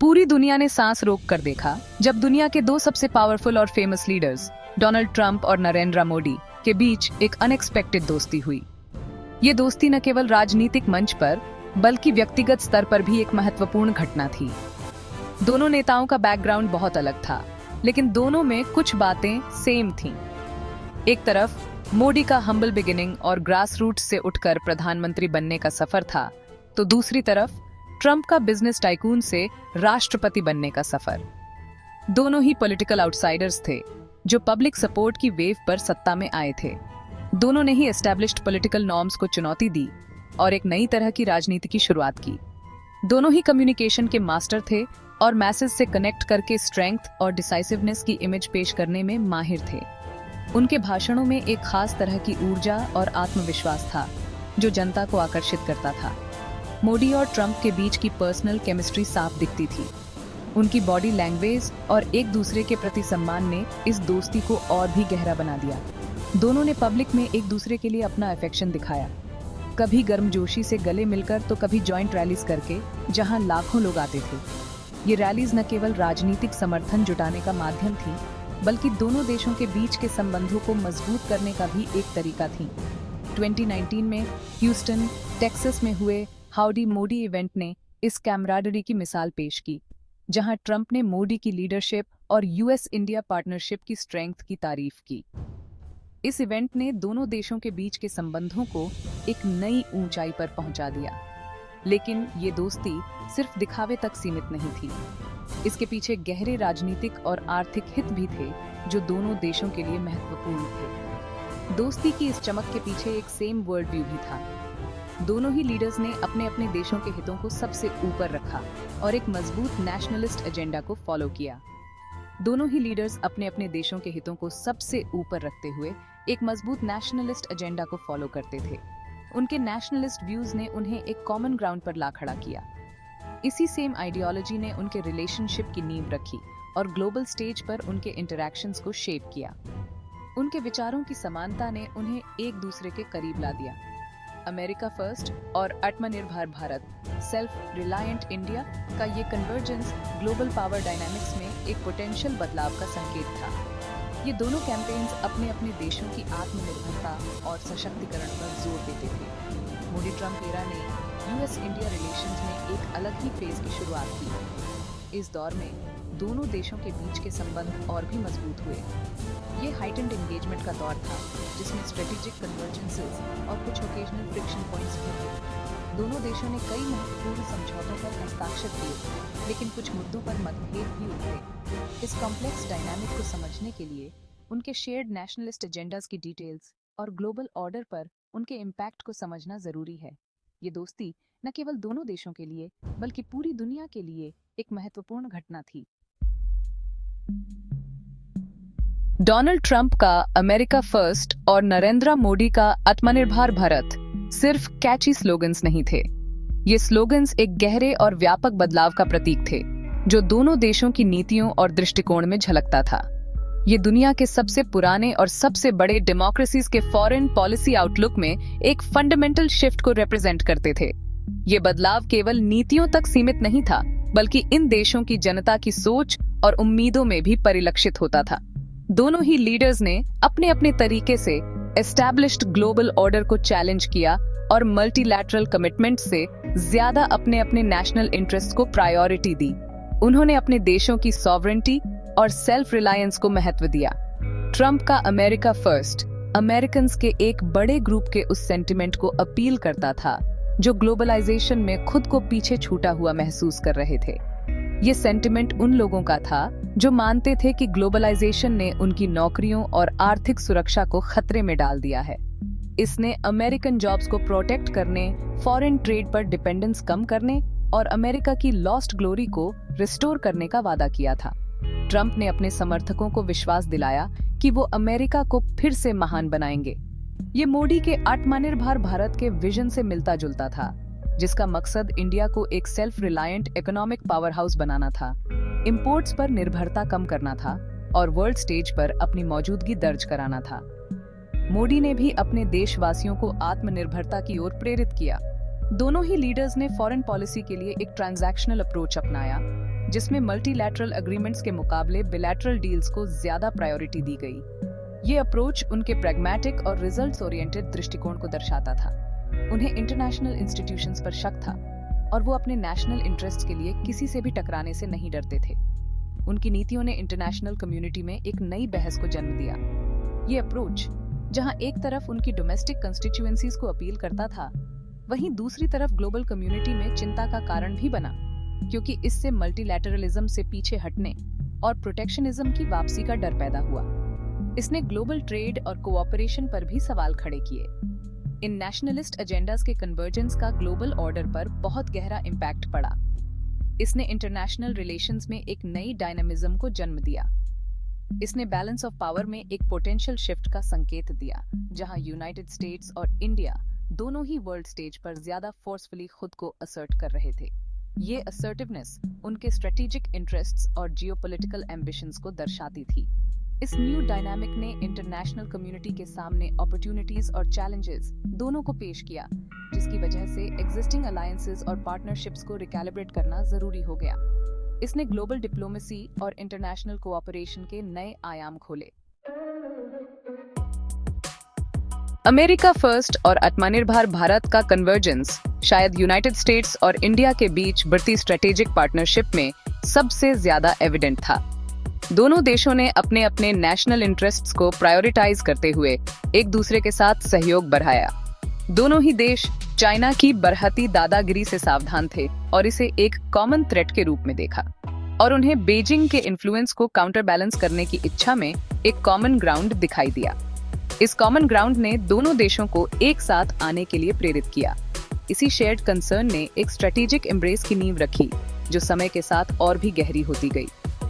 पूरी दुनिया ने सांस रोक कर देखा जब दुनिया के दो सबसे पावरफुल और फेमस लीडर्स डोनाल्ड ट्रंप और नरेंद्र मोदी के बीच एक अनएक्सपेक्टेड दोस्ती हुई। ये दोस्ती न केवल राजनीतिक मंच पर बल्कि व्यक्तिगत स्तर पर भी एक महत्वपूर्ण घटना थी। दोनों नेताओं का बैकग्राउंड बहुत अलग था, लेकिन दोनों में कुछ बातें सेम थीं। एक तरफ मोदी का हम्बल बिगिनिंग और ग्रास रूट्स से उठकर प्रधानमंत्री बनने का सफर था, तो दूसरी तरफ ट्रंप का बिजनेस टाइकून से राष्ट्रपति बनने का सफर। दोनों ही पॉलिटिकल आउटसाइडर्स थे जो पब्लिक सपोर्ट की वेव पर सत्ता में आए थे। दोनों ने ही एस्टैब्लिश्ड पॉलिटिकल नॉर्म्स को चुनौती दी और एक नई तरह की राजनीति की शुरुआत की। दोनों ही कम्युनिकेशन के मास्टर थे और मैसेज से कनेक्ट करके स्ट्रेंथ और डिसाइसिवनेस की इमेज पेश करने में माहिर थे। उनके भाषणों में एक खास तरह की ऊर्जा और आत्मविश्वास था जो जनता को आकर्षित करता था। मोदी और ट्रंप के बीच की पर्सनल केमिस्ट्री साफ दिखती थी। उनकी बॉडी लैंग्वेज और एक दूसरे के प्रति सम्मान ने इस दोस्ती को और भी गहरा बना दिया। दोनों ने पब्लिक में एक दूसरे के लिए अपना अफेक्शन दिखाया, कभी गर्मजोशी से गले मिलकर तो कभी जॉइंट रैलीज करके, जहां लाखों लोग आते थे। ये रैलीज न केवल राजनीतिक समर्थन जुटाने का माध्यम थी, बल्कि दोनों देशों के बीच के संबंधों को मजबूत करने का भी एक तरीका थी। 2019 में ह्यूस्टन, टेक्सास में हुए हाउडी मोदी इवेंट ने इस कैमराडरी की मिसाल पेश की, जहां ट्रंप ने मोदी की लीडरशिप और यूएस इंडिया पार्टनरशिप की स्ट्रेंथ की तारीफ की। इस इवेंट ने दोनों देशों के बीच के संबंधों को एक नई ऊंचाई पर पहुंचा दिया। लेकिन ये दोस्ती सिर्फ दिखावे तक सीमित नहीं थी। इसके पीछे गहरे राजनीतिक और आर्थिक हित भी थे जो दोनों देशों के लिए महत्वपूर्ण थे। दोस्ती की इस चमक के पीछे एक सेम वर्ल्ड व्यू भी था। दोनों ही लीडर्स ने अपने अपने देशों के हितों को सबसे ऊपर रखा और एक मजबूत नेशनलिस्ट एजेंडा को फॉलो किया। दोनों ही लीडर्स अपने अपने देशों के हितों को सबसे ऊपर रखते हुए एक मजबूत नेशनलिस्ट एजेंडा को फॉलो करते थे। उनके नेशनलिस्ट व्यूज ने उन्हें एक कॉमन ग्राउंड पर ला खड़ा किया। इसी सेम आइडियोलॉजी ने उनके रिलेशनशिप की नींव रखी और ग्लोबल स्टेज पर उनके इंटरैक्शंस को शेप किया। उनके विचारों की समानता ने उन्हें एक दूसरे के करीब ला दिया। अमेरिका फर्स्ट और आत्मनिर्भर भारत, सेल्फ रिलायंट इंडिया का ये कन्वर्जेंस ग्लोबल पावर डायनामिक्स में एक पोटेंशियल बदलाव का संकेत था। ये दोनों कैंपेन्स अपने अपने देशों की आत्मनिर्भरता और सशक्तिकरण पर जोर देते थे। मोदी ट्रंप एरा ने यूएस इंडिया रिलेशंस में एक अलग ही फेज की शुरुआत की। इस दौर में दोनों देशों के बीच के संबंध और भी मजबूत हुए। ये हाइटेंड एंगेजमेंट का दौर था जिसमें स्ट्रेटेजिक कन्वर्जेंसेस और कुछ ओकेजनल फ्रिक्शन पॉइंट्स भी थे। दोनों देशों ने कई महत्वपूर्ण समझौतों पर हस्ताक्षर किए, लेकिन कुछ मुद्दों पर मतभेद भी उभरे। इस कॉम्प्लेक्स डायनामिक को समझने के लिए उनके शेयर्ड नेशनलिस्ट एजेंडाज की डिटेल्स और ग्लोबल ऑर्डर पर उनके इम्पैक्ट को समझना जरूरी है। ये दोस्ती न केवल दोनों देशों के लिए बल्कि पूरी दुनिया के लिए एक महत्वपूर्ण घटना थी। डोनाल्ड ट्रंप का अमेरिका फर्स्ट और नरेंद्र मोदी का आत्मनिर्भर भारत सिर्फ कैची स्लोगन्स नहीं थे। ये स्लोगन्स एक गहरे और व्यापक बदलाव का प्रतीक थे जो दोनों देशों की नीतियों और दृष्टिकोण में झलकता था। ये दुनिया के सबसे पुराने और सबसे बड़े डेमोक्रेसीज के फॉरेन पॉलिसी आउटलुक में एक फंडामेंटल शिफ्ट को रिप्रेजेंट करते थे। ये बदलाव केवल नीतियों तक सीमित नहीं था, बल्कि इन देशों की जनता की सोच और उम्मीदों में भी परिलक्षित होता था। दोनों ही लीडर्स ने अपने अपने तरीके से एस्टैब्लिश्ड ग्लोबल ऑर्डर को चैलेंज किया और मल्टीलैटरल कमिटमेंट से ज्यादा अपने अपने नेशनल इंटरेस्ट को प्रायोरिटी दी। उन्होंने अपने देशों की सॉवरेंटी और सेल्फ रिलायंस को महत्व दिया। ट्रंप का अमेरिका फर्स्ट अमेरिकन्स के एक बड़े ग्रुप के उस सेंटिमेंट को अपील करता था जो ग्लोबलाइजेशन में खुद को पीछे छूटा हुआ महसूस कर रहे थे। ये सेंटिमेंट उन लोगों का था जो मानते थे कि ग्लोबलाइजेशन ने उनकी नौकरियों और आर्थिक सुरक्षा को खतरे में डाल दिया है। इसने अमेरिकन जॉब्स को प्रोटेक्ट करने, फॉरेन ट्रेड पर डिपेंडेंस कम करने और अमेरिका की लॉस्ट ग्लोरी को रिस्टोर करने का वादा किया था। ट्रंप ने अपने समर्थकों को विश्वास दिलाया कि वो अमेरिका को फिर से महान बनाएंगे। ये मोदी के आत्मनिर्भर भारत के विजन से मिलता जुलता था, जिसका मकसद इंडिया को एक self reliant economic powerhouse बनाना था, इंपोर्ट्स पर निर्भरता कम करना था और वर्ल्ड स्टेज पर अपनी मौजूदगी दर्ज कराना था। मोदी ने भी अपने देशवासियों को आत्मनिर्भरता की ओर प्रेरित किया। दोनों ही लीडर्स ने फॉरेन पॉलिसी के लिए एक ट्रांजैक्शनल अप्रोच अपनाया। जिसमें मल्टीलैटरल एग्रीमेंट्स के मुकाबले बिलैटरल डील्स को ज्यादा प्रायोरिटी दी गई। ये अप्रोच उनके प्रैग्मैटिक और रिजल्ट्स ओरिएंटेड दृष्टिकोण को दर्शाता था। उन्हें इंटरनेशनल इंस्टीट्यूशंस पर शक था और वो अपने नेशनल इंटरेस्ट्स के लिए किसी से भी टकराने से नहीं डरते थे। उनकी नीतियों ने इंटरनेशनल कम्युनिटी में एक नई बहस को जन्म दिया। ये अप्रोच, जहां एक तरफ उनकी डोमेस्टिक कंस्टिट्यूएंसीज को अपील करता था, वहीं दूसरी तरफ ग्लोबल कम्युनिटी में चिंता का कारण भी बना, क्योंकि इससे मल्टीलैटरलिज्म से पीछे हटने और प्रोटेक्शनिज्म की वापसी का डर पैदा हुआ। इसने ग्लोबल ट्रेड और कोऑपरेशन पर भी सवाल खड़े किए। इन नेशनलिस्ट एजेंडास के कन्वर्जेंस का ग्लोबल ऑर्डर पर बहुत गहरा इम्पैक्ट पड़ा। इसने इंटरनेशनल रिलेशंस में एक नई डायनामिज्म को जन्म दिया। इसने बैलेंस ऑफ पावर में एक पोटेंशियल शिफ्ट का संकेत दिया, जहां यूनाइटेड स्टेट्स और इंडिया दोनों ही वर्ल्ड स्टेज पर ज्यादा फोर्सफुली खुद को असर्ट कर रहे थे। ये असर्टिवनेस उनके स्ट्रेटेजिक इंटरेस्ट्स और जियोपॉलिटिकल एम्बिशंस को दर्शाती थी। इस न्यू डायनामिक ने इंटरनेशनल कम्युनिटी के सामने अपॉर्चुनिटीज और चैलेंजेस दोनों को पेश किया, जिसकी वजह से एग्जिस्टिंग अलायंसेस और पार्टनरशिप्स को रिकैलिब्रेट करना जरूरी हो गया। इसने ग्लोबल डिप्लोमेसी और इंटरनेशनल कोऑपरेशन के नए आयाम खोले। अमेरिका फर्स्ट और आत्मनिर्भर भारत का कन्वर्जेंस शायद यूनाइटेड स्टेट्स और इंडिया के बीच बढ़ती स्ट्रेटेजिक पार्टनरशिप में सबसे ज्यादा एविडेंट था। दोनों देशों ने अपने अपने नेशनल इंटरेस्ट्स को प्रायोरिटाइज करते हुए एक दूसरे के साथ सहयोग बढ़ाया। दोनों ही देश चाइना की बरहती दादागिरी से सावधान थे और इसे एक कॉमन थ्रेट के रूप में देखा, और उन्हें बीजिंग के इन्फ्लुएंस को काउंटर बैलेंस करने की इच्छा में एक कॉमन ग्राउंड दिखाई दिया। इस कॉमन ग्राउंड ने दोनों देशों को एक साथ आने के लिए प्रेरित किया। इसी शेयर्ड कंसर्न ने एक स्ट्रेटेजिक एम्ब्रेस की नींव रखी, जो समय के साथ और भी गहरी होती गई,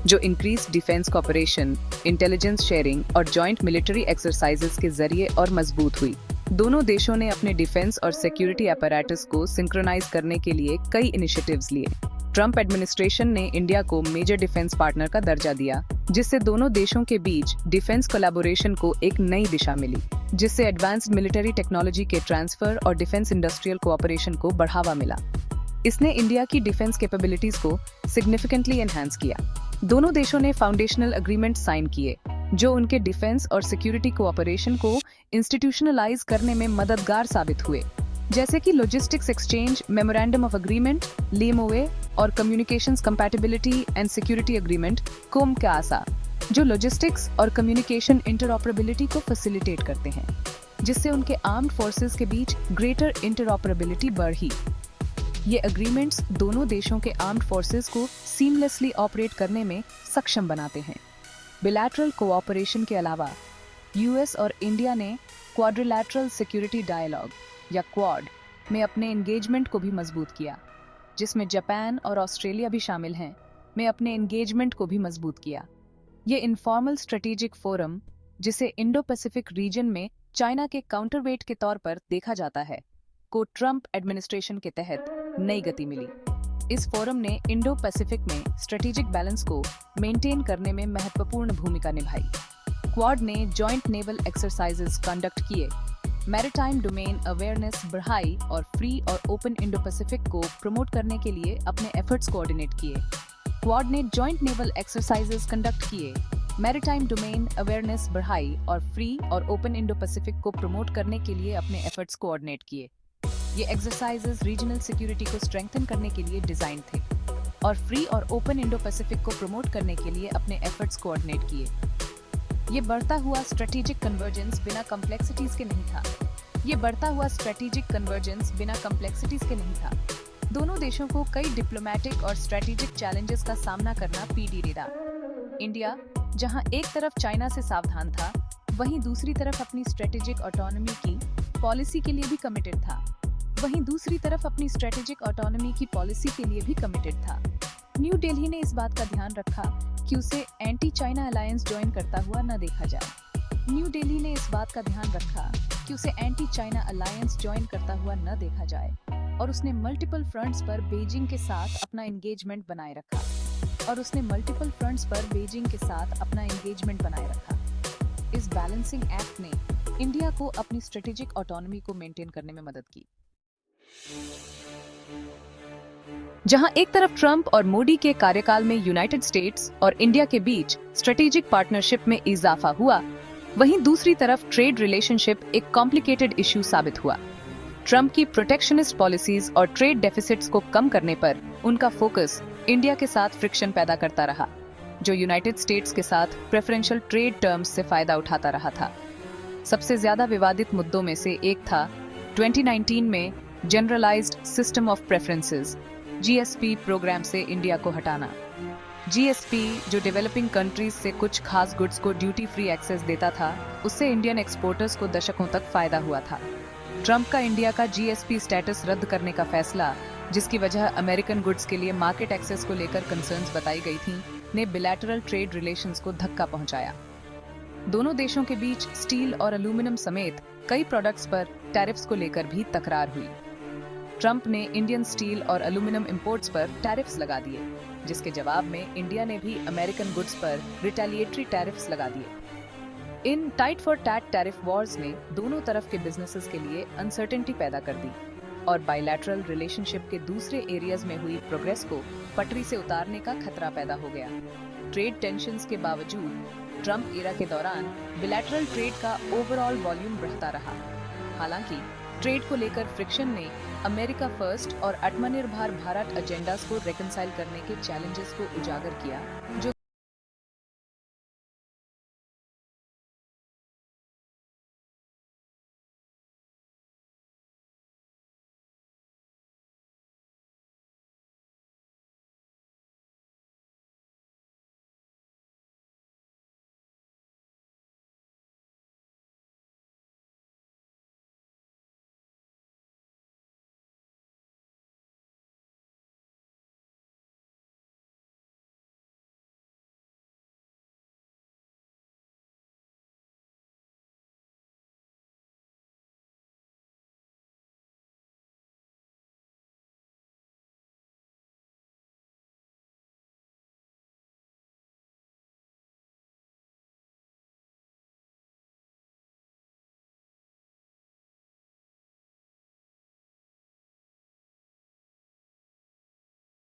जो increase defence cooperation, intelligence sharing और जॉइंट मिलिट्री एक्सरसाइजेस के जरिए और मजबूत हुई। दोनों देशों ने अपने डिफेंस और सिक्योरिटी अपैरेटस को सिंक्रोनाइज करने के लिए कई इनिशिएटिव्स लिए। ट्रंप एडमिनिस्ट्रेशन ने इंडिया को मेजर डिफेंस पार्टनर का दर्जा दिया, जिससे दोनों देशों के बीच डिफेंस कोलैबोरेशन को एक नई दिशा मिली, जिससे एडवांस्ड मिलिट्री टेक्नोलॉजी के ट्रांसफर और डिफेंस इंडस्ट्रियल कोऑपरेशन को बढ़ावा मिला। इसने इंडिया की डिफेंस कैपेबिलिटीज को सिग्निफिकेंटली एनहांस किया। दोनों देशों ने फाउंडेशनल एग्रीमेंट साइन किए, जो उनके डिफेंस और सिक्योरिटी कोऑपरेशन को इंस्टीट्यूशनलाइज करने में मददगार साबित हुए, जैसे कि logistics exchange memorandum of agreement (LMOA) और communications compatibility and security agreement (COMCASA), जो लॉजिस्टिक्स और कम्युनिकेशन इंटरऑपरेबिलिटी को फैसिलिटेट करते हैं, जिससे उनके आर्म्ड फोर्सेस के बीच ग्रेटर इंटरऑपरेबिलिटी बढ़ी। ये एग्रीमेंट्स दोनों देशों के आर्म्ड फोर्सेस को सीमलेसली ऑपरेट करने में सक्षम बनाते हैं। बिलैटरल कोऑपरेशन के अलावा यूएस और इंडिया ने क्वाड्रिलैटरल सिक्योरिटी डायलॉग या क्वाड में अपने एंगेजमेंट को भी मजबूत किया, जिसमें जापान और ऑस्ट्रेलिया भी शामिल हैं, में अपने एंगेजमेंट को भी मजबूत किया। ये इनफॉर्मल स्ट्रेटेजिक फोरम, जिसे इंडो पैसिफिक रीजन में चाइना के काउंटरवेट के तौर पर देखा जाता है, को ट्रंप एडमिनिस्ट्रेशन के तहत नई गति मिली। इस फोरम ने इंडो पैसिफिक में स्ट्रेटेजिक बैलेंस को मेंटेन करने में महत्वपूर्ण भूमिका निभाई। क्वाड ने जॉइंट नेवल एक्सरसाइजेस कंडक्ट किए, मैरिटाइम डोमेन अवेयरनेस बढ़ाई और फ्री और ओपन इंडो पैसिफिक को प्रमोट करने के लिए अपने एफर्ट्स कोऑर्डिनेट किए। क्वाड ने जॉइंट नेवल एक्सरसाइजेस कंडक्ट किए, मैरिटाइम डोमेन अवेयरनेस बढ़ाई और फ्री और ओपन इंडो पैसिफिक को प्रमोट करने के लिए अपने एफर्ट्स कोऑर्डिनेट किए। ये एक्सरसाइजेस रीजनल सिक्योरिटी को स्ट्रेंथन करने के लिए डिजाइन थे और फ्री और ओपन इंडो पैसिफिक को प्रमोट करने के लिए अपने एफर्ट्स कोऑर्डिनेट किए। ये बढ़ता हुआ स्ट्रेटेजिक कन्वर्जेंस बिना कॉम्प्लेक्सिटीज के नहीं था। दोनों देशों को कई डिप्लोमेटिक और स्ट्रेटेजिक चैलेंजेस का सामना करना पड़ा। इंडिया, जहां एक तरफ चाइना से सावधान था, वहीं दूसरी तरफ अपनी स्ट्रेटेजिक ऑटोनॉमी की पॉलिसी के लिए भी कमिटेड था। न्यू दिल्ली ने इस बात का ध्यान रखा कि उसे एंटी चाइना अलायंस ज्वाइन करता हुआ न देखा जाए और उसने मल्टीपल फ्रंट्स पर बीजिंग के साथ अपना एंगेजमेंट बनाए रखा। इस बैलेंसिंग एक्ट ने इंडिया को अपनी स्ट्रेटेजिक ऑटोनॉमी को मेंटेन करने में मदद की। जहां एक तरफ ट्रंप और मोदी के कार्यकाल में यूनाइटेड स्टेट्स और इंडिया के बीच स्ट्रेटेजिक पार्टनरशिप में इजाफा हुआ, वहीं दूसरी तरफ ट्रेड रिलेशनशिप एक कॉम्प्लिकेटेड इश्यू साबित हुआ। ट्रंप की प्रोटेक्शनिस्ट पॉलिसीज और ट्रेड डेफिसिट्स को कम करने पर उनका फोकस इंडिया के साथ फ्रिक्शन पैदा करता रहा, जो यूनाइटेड स्टेट्स के साथ प्रेफरेंशियल ट्रेड टर्म्स से फायदा उठाता रहा था। सबसे ज्यादा विवादित मुद्दों में से एक था 2019 में जनरलाइज्ड सिस्टम ऑफ प्रेफरेंसेस (जीएसपी) प्रोग्राम से इंडिया को हटाना। जीएसपी, जो डेवलपिंग कंट्रीज से कुछ खास गुड्स को ड्यूटी फ्री एक्सेस देता था, उससे इंडियन एक्सपोर्टर्स को दशकों तक फायदा हुआ था। ट्रंप का इंडिया का जीएसपी स्टेटस रद्द करने का फैसला, जिसकी वजह अमेरिकन गुड्स के लिए मार्केट एक्सेस को लेकर कंसर्न्स बताई गई थी, ने बिलैटरल ट्रेड रिलेशंस को धक्का पहुंचाया। दोनों देशों के बीच स्टील और एल्यूमिनियम समेत कई प्रोडक्ट्स पर टैरिफ्स को लेकर भी तकरार हुई। ट्रंप ने इंडियन स्टील और एल्यूमिनियम इंपोर्ट्स पर टैरिफ्स लगा दिए, जिसके जवाब में इंडिया ने भी अमेरिकन गुड्स पर रिटेलिएटरी टैरिफ्स लगा दिए। इन tit for tat tariff wars ने दोनों तरफ के बिजनेसेस के लिए अनसर्टेनिटी पैदा कर दी और बायलैटरल रिलेशनशिप के दूसरे एरियाज में हुई प्रोग्रेस को पटरी से उतारने का खतरा पैदा हो गया। ट्रेड टेंशंस के बावजूद ट्रंप एरा के दौरान बिलैटरल ट्रेड का ओवरऑल वॉल्यूम बढ़ता रहा। हालांकि ट्रेड को लेकर फ्रिक्शन ने अमेरिका फर्स्ट और आत्मनिर्भर भारत एजेंडास को रेकंसाइल करने के चैलेंजेस को उजागर किया, जो